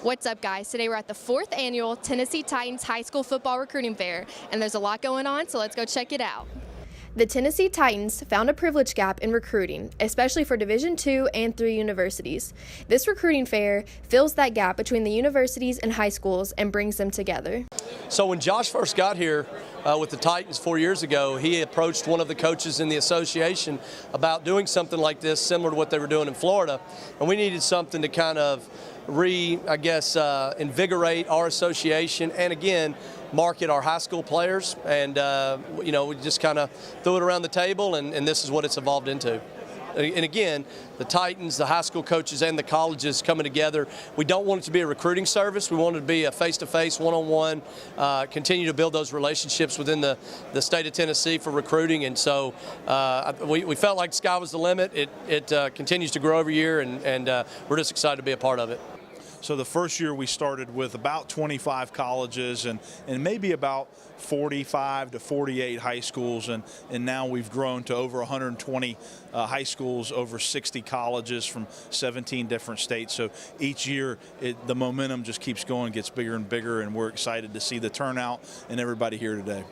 What's up, guys? Today we're at the 4th annual Tennessee Titans High School Football Recruiting Fair, and there's a lot going on, so let's go check it out. The Tennessee Titans found a privilege gap in recruiting, especially for Division II and III universities. This recruiting fair fills that gap between the universities and high schools and brings them together. So when Josh first got here with the Titans 4 years ago, he approached one of the coaches in the association about doing something like this, similar to what they were doing in Florida, and we needed something to kind of invigorate our association and, again, market our high school players. And, we just kind of threw it around the table, and this is what it's evolved into. And again, the Titans, the high school coaches, and the colleges coming together. We don't want it to be a recruiting service. We want it to be a face-to-face, one-on-one, continue to build those relationships within the state of Tennessee for recruiting. And so we felt like the sky was the limit. It continues to grow every year, and we're just excited to be a part of it. So the first year we started with about 25 colleges and maybe about 45 to 48 high schools, and now we've grown to over 120 high schools, over 60 colleges from 17 different states. So each year the momentum just keeps going, gets bigger and bigger, and we're excited to see the turnout and everybody here today.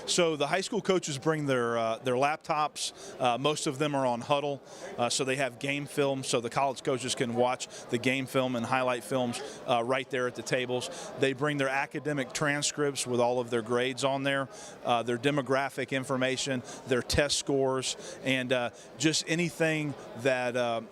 So the high school coaches bring their laptops. Most of them are on Huddle, so they have game film, so the college coaches can watch the game film and highlight films right there at the tables. They bring their academic transcripts with all of their grades on there, their demographic information, their test scores, and just anything that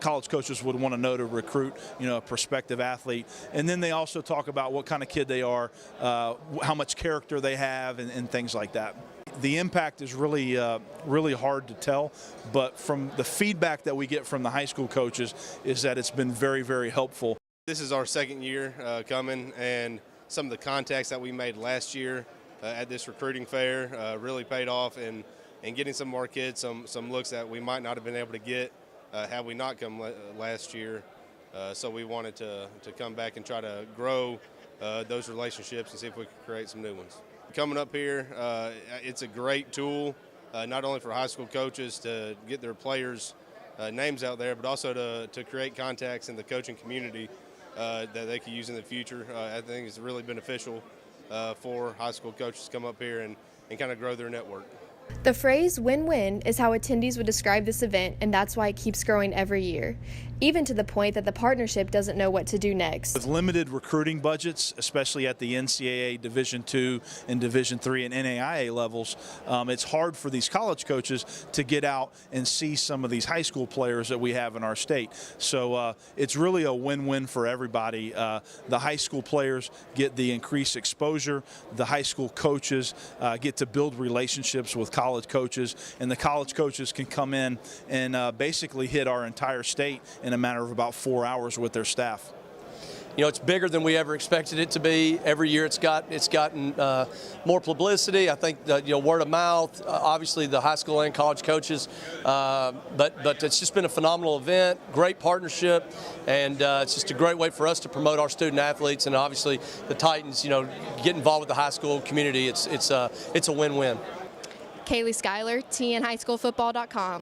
college coaches would want to know to recruit, a prospective athlete. And then they also talk about what kind of kid they are, how much character they have, and things like that. The impact is really hard to tell, but from the feedback that we get from the high school coaches is that it's been very, very helpful. This is our second year coming, and some of the contacts that we made last year at this recruiting fair really paid off, and getting some more kids some looks that we might not have been able to get had we not come last year. So we wanted to come back and try to grow those relationships and see if we could create some new ones. Coming up here, it's a great tool, not only for high school coaches to get their players' names out there, but also to create contacts in the coaching community that they could use in the future. I think it's really beneficial for high school coaches to come up here and kind of grow their network. The phrase win-win is how attendees would describe this event, and that's why it keeps growing every year, even to the point that the partnership doesn't know what to do next. With limited recruiting budgets, especially at the NCAA Division II and Division III and NAIA levels, it's hard for these college coaches to get out and see some of these high school players that we have in our state. So it's really a win-win for everybody. The high school players get the increased exposure, the high school coaches get to build relationships with college coaches, and the college coaches can come in and basically hit our entire state in a matter of about 4 hours with their staff. It's bigger than we ever expected it to be. Every year it's gotten more publicity. I think word of mouth, obviously the high school and college coaches, but it's just been a phenomenal event, great partnership, and it's just a great way for us to promote our student athletes, and obviously the Titans, get involved with the high school community. It's a win-win. Kaylie Schuyler, tnhighschoolfootball.com.